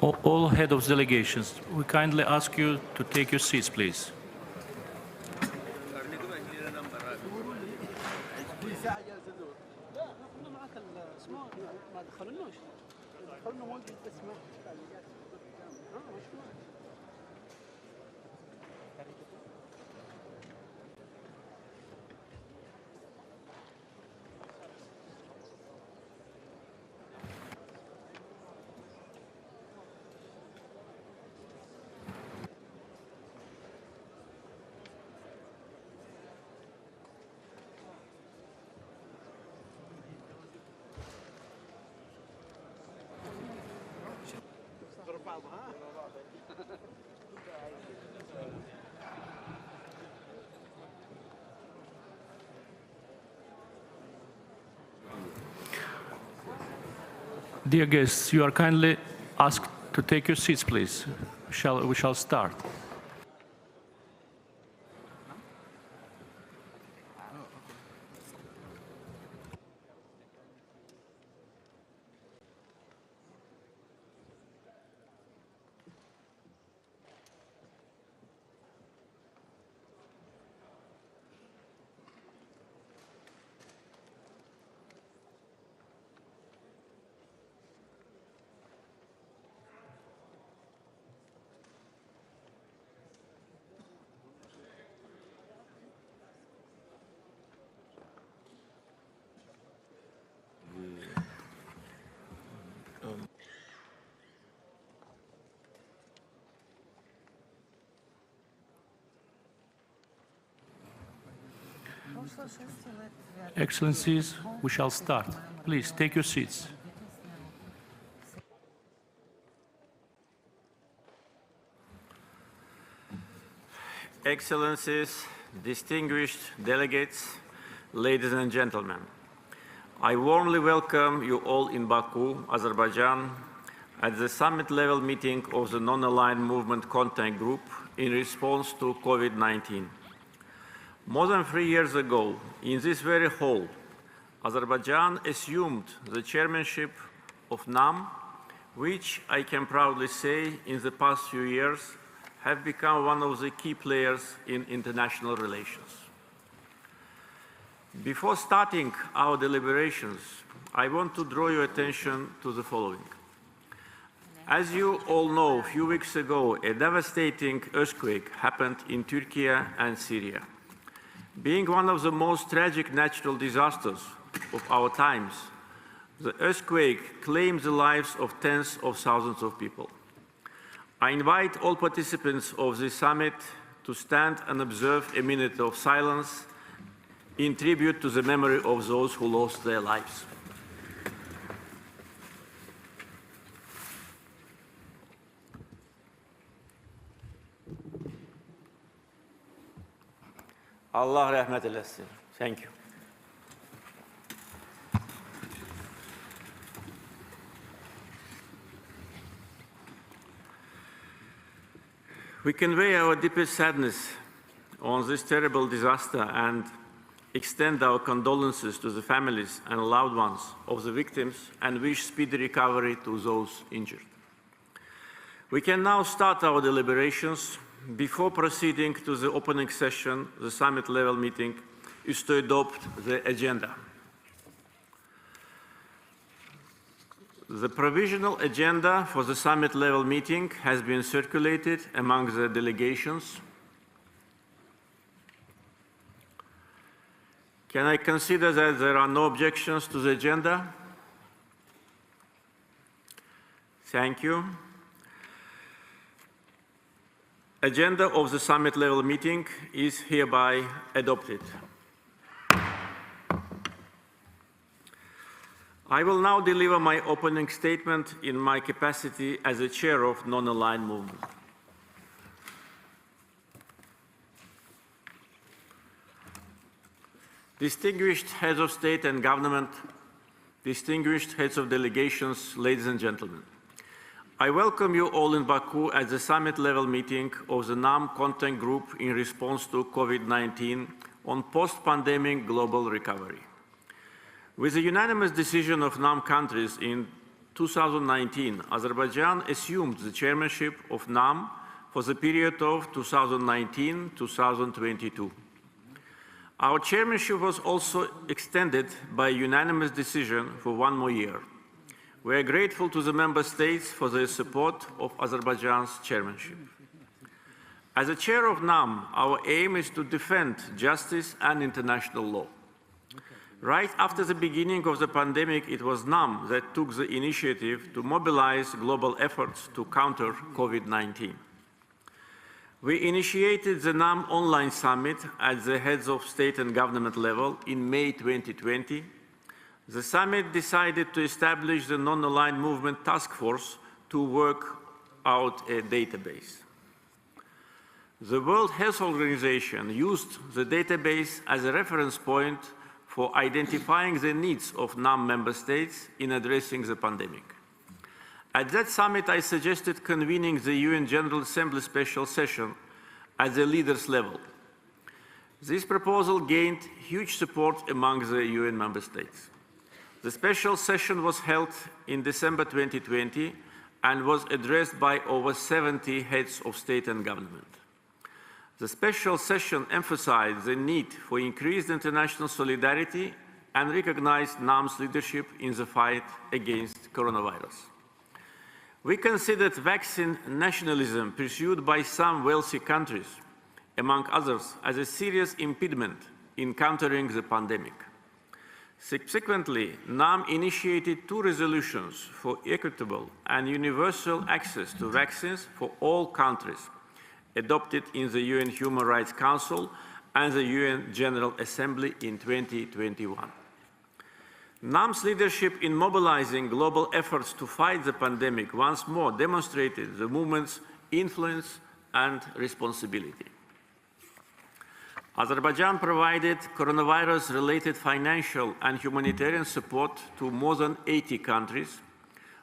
All head of delegations, we kindly ask you to take your seats, please. Dear guests, you are kindly asked to take your seats, please. We shall start. Excellencies, we shall start. Please take your seats. Excellencies, distinguished delegates, ladies and gentlemen, I warmly welcome you all in Baku, Azerbaijan, at the summit-level meeting of the Non-Aligned Movement Contact Group in response to COVID-19. More than 3 years ago, in this very hall, Azerbaijan assumed the chairmanship of NAM, which I can proudly say in the past few years have become one of the key players in international relations. Before starting our deliberations, I want to draw your attention to the following. As you all know, a few weeks ago, a devastating earthquake happened in Turkey and Syria. Being one of the most tragic natural disasters of our times, the earthquake claimed the lives of tens of thousands of people. I invite all participants of this summit to stand and observe a minute of silence in tribute to the memory of those who lost their lives. Allah rahmet eylesin. Thank you. We convey our deepest sadness on this terrible disaster and extend our condolences to the families and loved ones of the victims and wish speedy recovery to those injured. We can now start our deliberations. Before proceeding to the opening session, the summit-level meeting is to adopt the agenda. The provisional agenda for the summit-level meeting has been circulated among the delegations. Can I consider that there are no objections to the agenda? Thank you. Agenda of the summit-level meeting is hereby adopted. I will now deliver my opening statement in my capacity as the chair of Non-Aligned Movement. Distinguished heads of state and government, distinguished heads of delegations, ladies and gentlemen, I welcome you all in Baku at the summit-level meeting of the NAM Contact Group in response to COVID-19 on post-pandemic global recovery. With the unanimous decision of NAM countries in 2019, Azerbaijan assumed the chairmanship of NAM for the period of 2019-2022. Our chairmanship was also extended by unanimous decision for 1 more year. We are grateful to the member states for their support of Azerbaijan's chairmanship. As a chair of NAM, our aim is to defend justice and international law. Right after the beginning of the pandemic, it was NAM that took the initiative to mobilize global efforts to counter COVID-19. We initiated the NAM online summit at the heads of state and government level in May 2020. The summit decided to establish the non-aligned movement task force to work out a database. The World Health Organization used the database as a reference point for identifying the needs of NAM member states in addressing the pandemic. At that summit, I suggested convening the UN General Assembly special session at the leaders' level. This proposal gained huge support among the UN member states. The special session was held in December 2020 and was addressed by over 70 heads of state and government. The special session emphasized the need for increased international solidarity and recognized NAM's leadership in the fight against coronavirus. We considered vaccine nationalism pursued by some wealthy countries, among others, as a serious impediment in countering the pandemic. Subsequently, NAM initiated 2 resolutions for equitable and universal access to vaccines for all countries, adopted in the UN Human Rights Council and the UN General Assembly in 2021. NAM's leadership in mobilizing global efforts to fight the pandemic once more demonstrated the movement's influence and responsibility. Azerbaijan provided coronavirus-related financial and humanitarian support to more than 80 countries,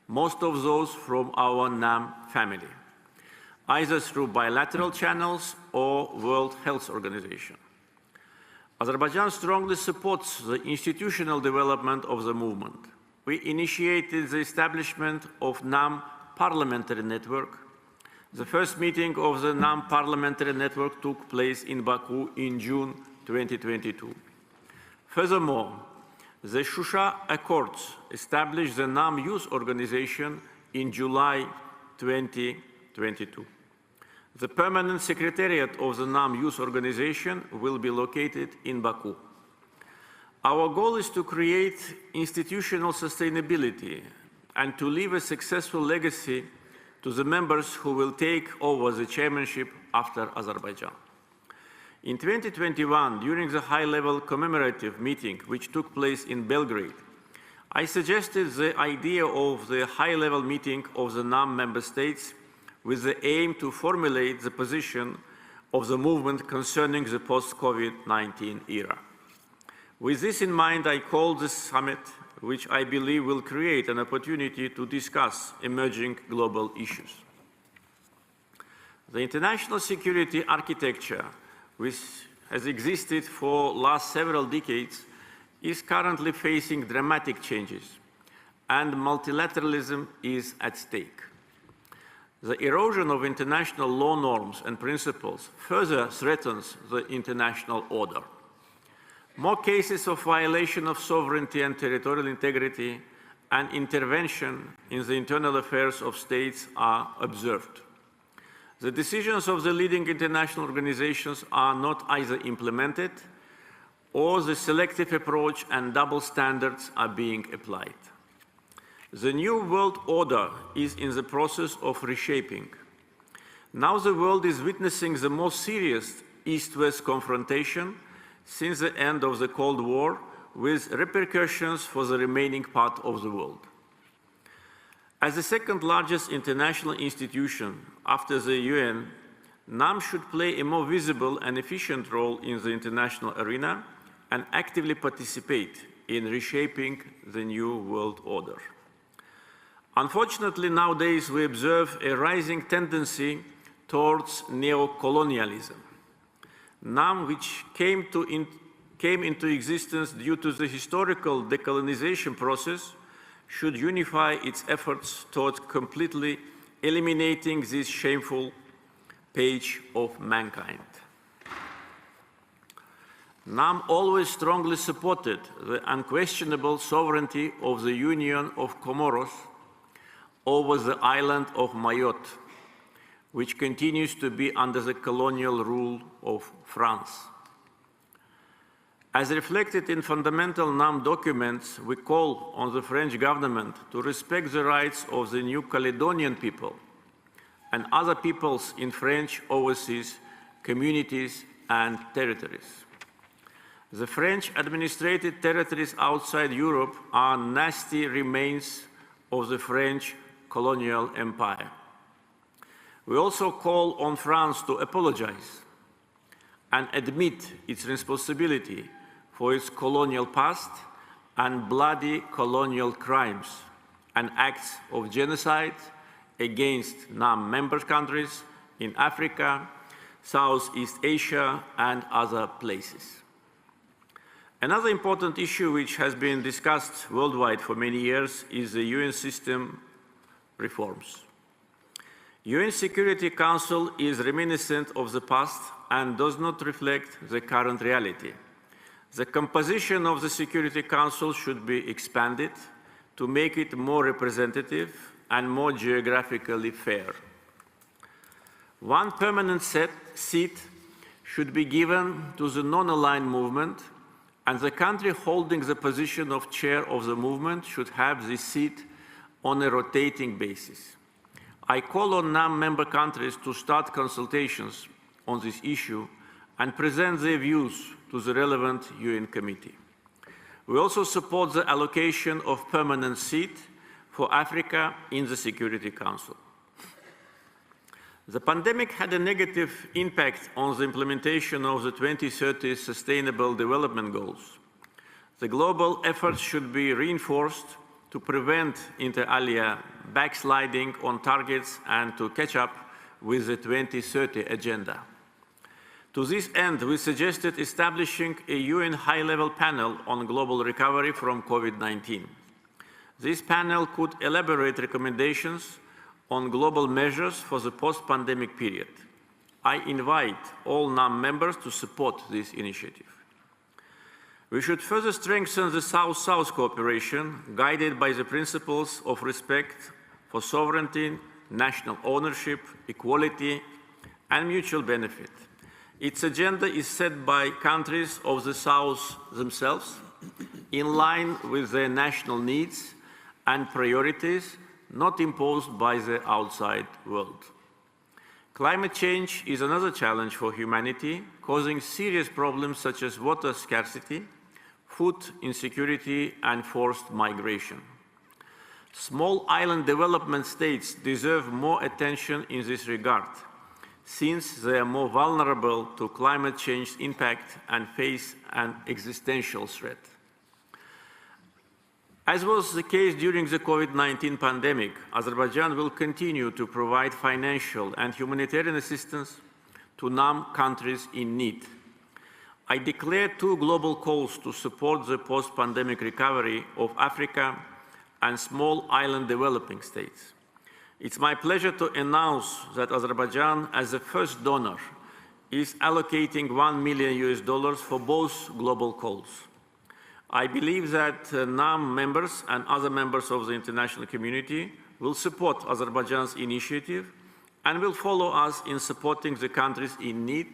most of those from our NAM family, either through bilateral channels or World Health Organization. Azerbaijan strongly supports the institutional development of the movement. We initiated the establishment of NAM Parliamentary Network. The first meeting of the NAM Parliamentary Network took place in Baku in June 2022. Furthermore, the Shusha Accords established the NAM Youth Organization in July 2022. The permanent secretariat of the NAM Youth Organization will be located in Baku. Our goal is to create institutional sustainability and to leave a successful legacy to the members who will take over the chairmanship after Azerbaijan. In 2021, during the high-level commemorative meeting which took place in Belgrade, I suggested the idea of the high-level meeting of the NAM member states with the aim to formulate the position of the movement concerning the post-COVID-19 era. With this in mind, I called this summit, which I believe will create an opportunity to discuss emerging global issues. The international security architecture, which has existed for the last several decades, is currently facing dramatic changes, and multilateralism is at stake. The erosion of international law norms and principles further threatens the international order. More cases of violation of sovereignty and territorial integrity and intervention in the internal affairs of states are observed. The decisions of the leading international organizations are not either implemented or the selective approach and double standards are being applied. The new world order is in the process of reshaping. Now the world is witnessing the most serious East-West confrontation since the end of the Cold War, with repercussions for the remaining part of the world. As the second largest international institution after the UN, NAM should play a more visible and efficient role in the international arena and actively participate in reshaping the new world order. Unfortunately, nowadays we observe a rising tendency towards neo-colonialism. NAM, which came into existence due to the historical decolonization process, should unify its efforts toward completely eliminating this shameful page of mankind. NAM always strongly supported the unquestionable sovereignty of the Union of Comoros over the island of Mayotte, which continues to be under the colonial rule of France. As reflected in fundamental NAM documents, we call on the French government to respect the rights of the New Caledonian people and other peoples in French overseas communities and territories. The French administrated territories outside Europe are nasty remains of the French colonial empire. We also call on France to apologize and admit its responsibility for its colonial past and bloody colonial crimes and acts of genocide against NAM member countries in Africa, Southeast Asia, and other places. Another important issue which has been discussed worldwide for many years is the UN system reforms. UN Security Council is reminiscent of the past and does not reflect the current reality. The composition of the Security Council should be expanded to make it more representative and more geographically fair. One permanent seat should be given to the non-aligned movement, and the country holding the position of chair of the movement should have this seat on a rotating basis. I call on NAM member countries to start consultations on this issue and present their views to the relevant UN committee. We also support the allocation of permanent seat for Africa in the Security Council. The pandemic had a negative impact on the implementation of the 2030 Sustainable Development Goals. The global efforts should be reinforced to prevent inter alia backsliding on targets and to catch up with the 2030 agenda. To this end, we suggested establishing a UN high-level panel on global recovery from COVID-19. This panel could elaborate recommendations on global measures for the post-pandemic period. I invite all NAM members to support this initiative. We should further strengthen the South-South cooperation, guided by the principles of respect for sovereignty, national ownership, equality, and mutual benefit. Its agenda is set by countries of the South themselves, in line with their national needs and priorities, not imposed by the outside world. Climate change is another challenge for humanity, causing serious problems such as water scarcity, food insecurity, and forced migration. Small island development states deserve more attention in this regard, since they are more vulnerable to climate change impact and face an existential threat. As was the case during the COVID-19 pandemic, Azerbaijan will continue to provide financial and humanitarian assistance to NAM countries in need. I declare two global calls to support the post-pandemic recovery of Africa and small island developing states. It's my pleasure to announce that Azerbaijan, as the first donor, is allocating $1 million for both global calls. I believe that NAM members and other members of the international community will support Azerbaijan's initiative and will follow us in supporting the countries in need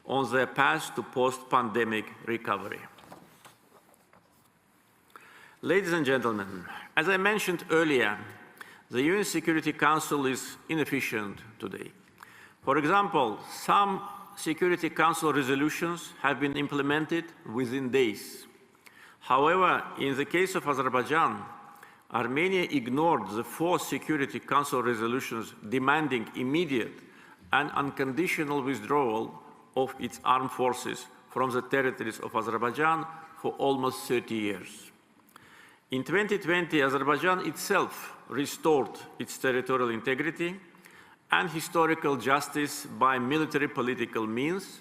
on their path to post-pandemic recovery. Ladies and gentlemen, as I mentioned earlier, the UN Security Council is inefficient today. For example, some Security Council resolutions have been implemented within days. However, in the case of Azerbaijan, Armenia ignored the 4 Security Council resolutions demanding immediate and unconditional withdrawal of its armed forces from the territories of Azerbaijan for almost 30 years. In 2020, Azerbaijan itself restored its territorial integrity and historical justice by military political means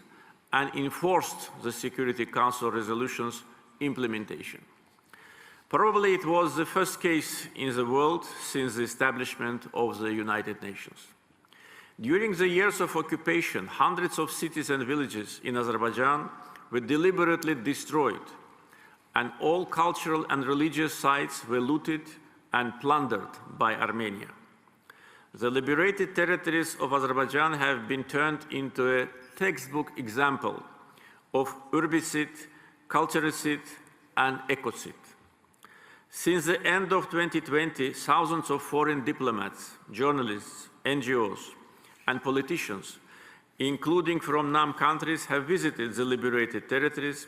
and enforced the Security Council resolutions' implementation. Probably it was the first case in the world since the establishment of the United Nations. During the years of occupation, hundreds of cities and villages in Azerbaijan were deliberately destroyed, and all cultural and religious sites were looted and plundered by Armenia. The liberated territories of Azerbaijan have been turned into a textbook example of urbicide, culturicide, and ecocide. Since the end of 2020, thousands of foreign diplomats, journalists, NGOs, and politicians, including from NAM countries, have visited the liberated territories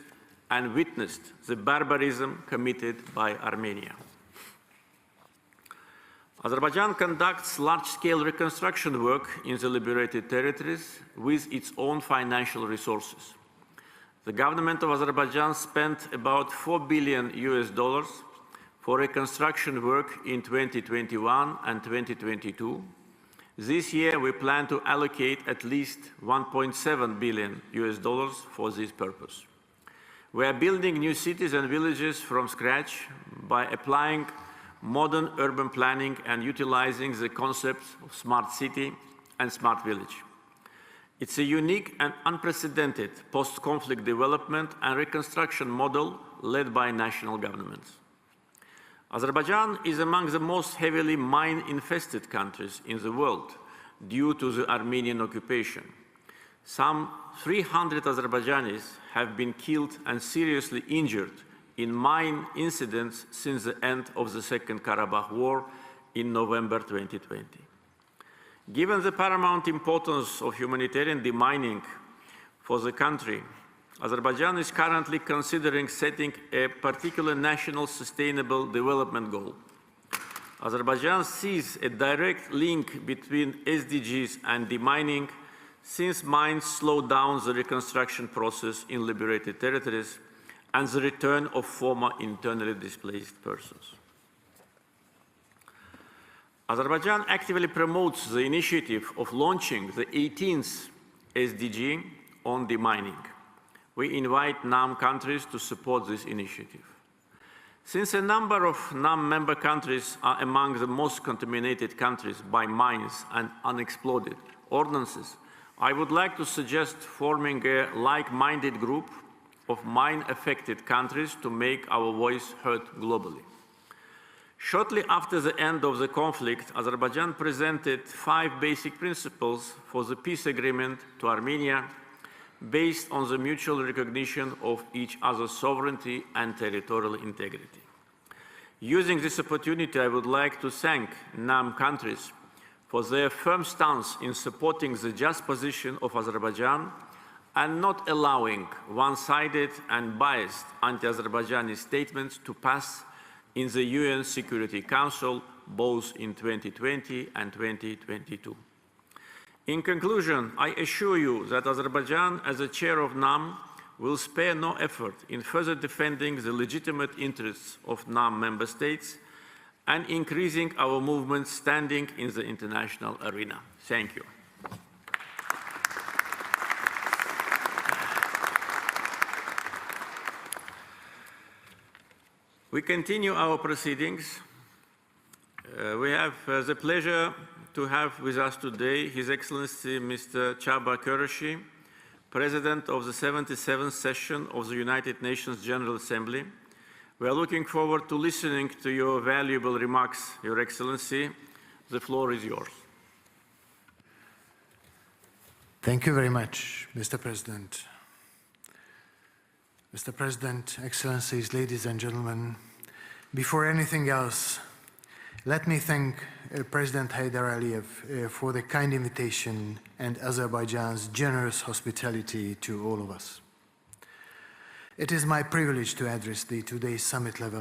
and witnessed the barbarism committed by Armenia. Azerbaijan conducts large-scale reconstruction work in the liberated territories with its own financial resources. The government of Azerbaijan spent about $4 billion for reconstruction work in 2021 and 2022. This year, we plan to allocate at least $1.7 billion for this purpose. We are building new cities and villages from scratch by applying modern urban planning and utilizing the concepts of smart city and smart village. It's a unique and unprecedented post-conflict development and reconstruction model led by national governments. Azerbaijan is among the most heavily mine-infested countries in the world due to the Armenian occupation. Some 300 Azerbaijanis have been killed and seriously injured in mine incidents since the end of the Second Karabakh War in November 2020. Given the paramount importance of humanitarian demining for the country, Azerbaijan is currently considering setting a particular national sustainable development goal. Azerbaijan sees a direct link between SDGs and demining, since mines slow down the reconstruction process in liberated territories and the return of former internally displaced persons. Azerbaijan actively promotes the initiative of launching the 18th SDG on demining. We invite NAM countries to support this initiative. Since a number of NAM member countries are among the most contaminated countries by mines and unexploded ordnances, I would like to suggest forming a like-minded group of mine-affected countries to make our voice heard globally. Shortly after the end of the conflict, Azerbaijan presented 5 basic principles for the peace agreement to Armenia, based on the mutual recognition of each other's sovereignty and territorial integrity. Using this opportunity, I would like to thank NAM countries for their firm stance in supporting the just position of Azerbaijan and not allowing one-sided and biased anti-Azerbaijani statements to pass in the UN Security Council, both in 2020 and 2022. In conclusion, I assure you that Azerbaijan, as a chair of NAM, will spare no effort in further defending the legitimate interests of NAM member states and increasing our movement's standing in the international arena. Thank you. We continue our proceedings. We have the pleasure to have with us today His Excellency Mr. Csaba Kőrösi, President of the 77th session of the United Nations General Assembly. We are looking forward to listening to your valuable remarks, Your Excellency. The floor is yours. Thank you very much, Mr. President. Mr. President, Excellencies, ladies and gentlemen, before anything else, let me thank President Heydar Aliyev for the kind invitation and Azerbaijan's generous hospitality to all of us. It is my privilege to address the today's summit-level